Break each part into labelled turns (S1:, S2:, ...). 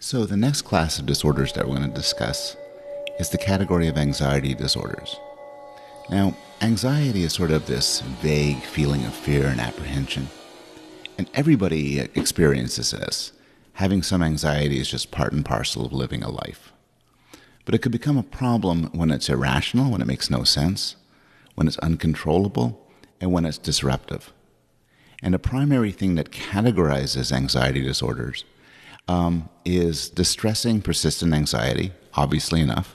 S1: So the next class of disorders that we're going to discuss is the category of anxiety disorders. Now, anxiety is sort of this vague feeling of fear and apprehension, and everybody experiences this. Having some anxiety is just part and parcel of living a life. But it could become a problem when it's irrational, when it makes no sense, when it's uncontrollable, and when it's disruptive. And a primary thing that categorizes anxiety disorders is distressing, persistent anxiety, obviously enough,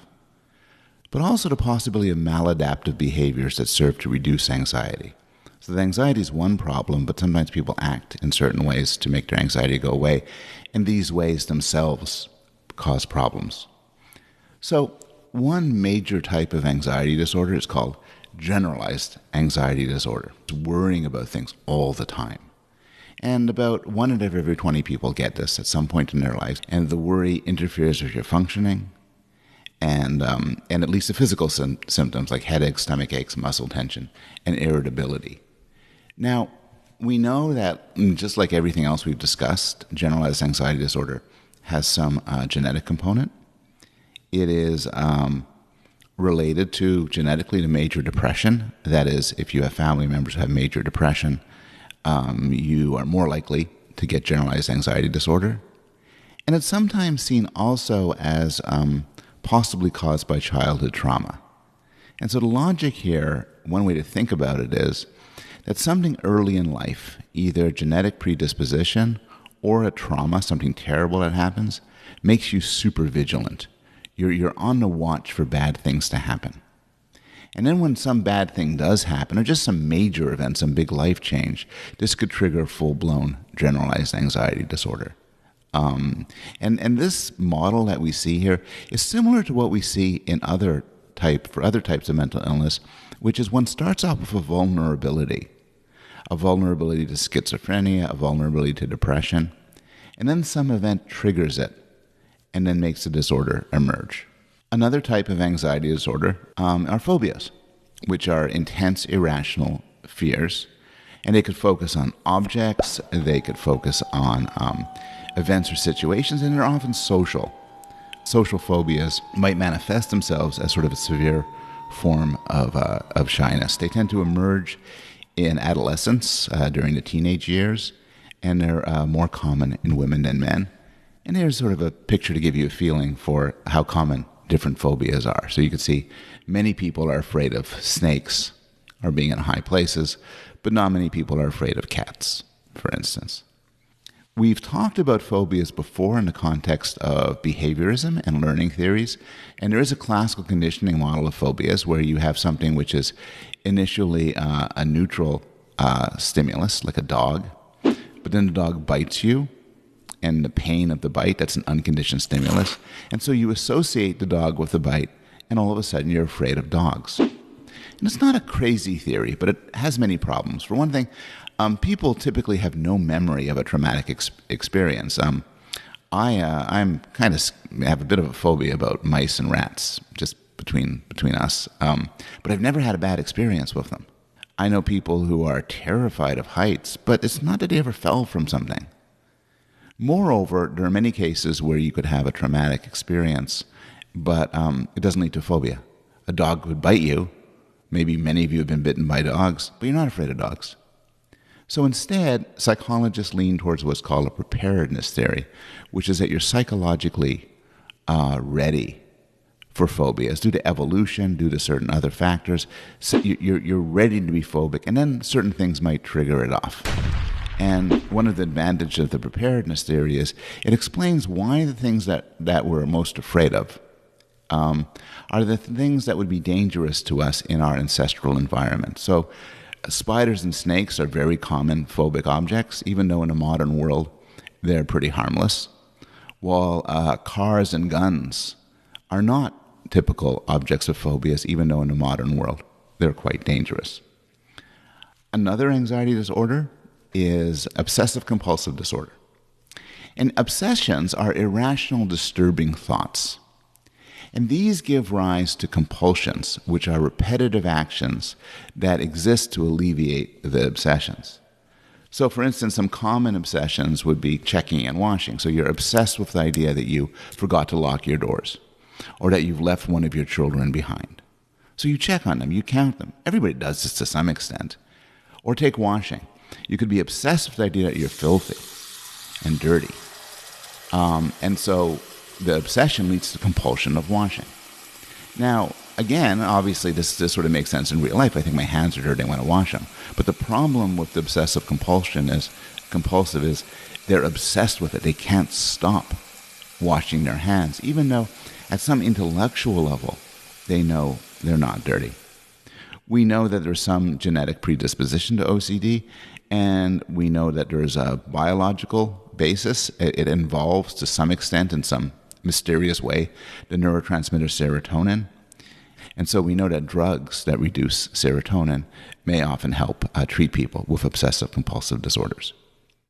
S1: but also the possibility of maladaptive behaviors that serve to reduce anxiety. So the anxiety is one problem, but sometimes people act in certain ways to make their anxiety go away, and these ways themselves cause problems. So one major type of anxiety disorder is called generalized anxiety disorder. It's worrying about things all the time. And about 1 out of every 20 people get this at some point in their lives. And the worry interferes with your functioning and at least the physical symptoms like headaches, stomach aches, muscle tension, and irritability. Now, we know that just like everything else we've discussed, generalized anxiety disorder has some genetic component. It is related genetically to major depression. That is, if you have family members who have major depression, you are more likely to get generalized anxiety disorder. And it's sometimes seen also as possibly caused by childhood trauma. And so the logic here, one way to think about it is that something early in life, either genetic predisposition or a trauma, something terrible that happens, makes you super vigilant. You're on the watch for bad things to happen. And then when some bad thing does happen, or just some major event, some big life change, this could trigger a full-blown generalized anxiety disorder. And this model that we see here is similar to what we see in other types of mental illness, which is one starts off with a vulnerability to schizophrenia, a vulnerability to depression, and then some event triggers it and then makes the disorder emerge. Another type of anxiety disorder are phobias, which are intense, irrational fears. And they could focus on objects, they could focus on events or situations, and they're often social. Social phobias might manifest themselves as sort of a severe form of shyness. They tend to emerge in adolescence during the teenage years, and they're more common in women than men. And here's sort of a picture to give you a feeling for how common different phobias are. So you can see many people are afraid of snakes or being in high places, but not many people are afraid of cats, for instance. We've talked about phobias before in the context of behaviorism and learning theories, and there is a classical conditioning model of phobias where you have something which is initially a neutral stimulus, like a dog, but then the dog bites you, and the pain of the bite, that's an unconditioned stimulus. And so you associate the dog with the bite, and all of a sudden you're afraid of dogs. And it's not a crazy theory, but it has many problems. For one thing, people typically have no memory of a traumatic experience. I'm kind of have a bit of a phobia about mice and rats, just between us. But I've never had a bad experience with them. I know people who are terrified of heights, but it's not that they ever fell from something. Moreover, there are many cases where you could have a traumatic experience, but it doesn't lead to phobia. A dog could bite you. Maybe many of you have been bitten by dogs, but you're not afraid of dogs. So instead, psychologists lean towards what's called a preparedness theory, which is that you're psychologically ready for phobias due to evolution, due to certain other factors. So you're ready to be phobic, and then certain things might trigger it off. And one of the advantages of the preparedness theory is it explains why the things that we're most afraid of are the things that would be dangerous to us in our ancestral environment. So spiders and snakes are very common phobic objects, even though in a modern world they're pretty harmless, while cars and guns are not typical objects of phobias, even though in the modern world they're quite dangerous. Another anxiety disorder is obsessive-compulsive disorder. And obsessions are irrational, disturbing thoughts. And these give rise to compulsions, which are repetitive actions that exist to alleviate the obsessions. So, for instance, some common obsessions would be checking and washing. So you're obsessed with the idea that you forgot to lock your doors or that you've left one of your children behind. So you check on them, you count them. Everybody does this to some extent. Or take washing. You could be obsessed with the idea that you're filthy and dirty. And so the obsession leads to compulsion of washing. Now, again, obviously this sort of makes sense in real life. I think my hands are dirty, I want to wash them. But the problem with the obsessive compulsive is they're obsessed with it. They can't stop washing their hands, even though at some intellectual level they know they're not dirty. We know that there's some genetic predisposition to OCD, and we know that there's a biological basis. It involves, to some extent, in some mysterious way, the neurotransmitter serotonin. And so we know that drugs that reduce serotonin may often help treat people with obsessive compulsive disorders.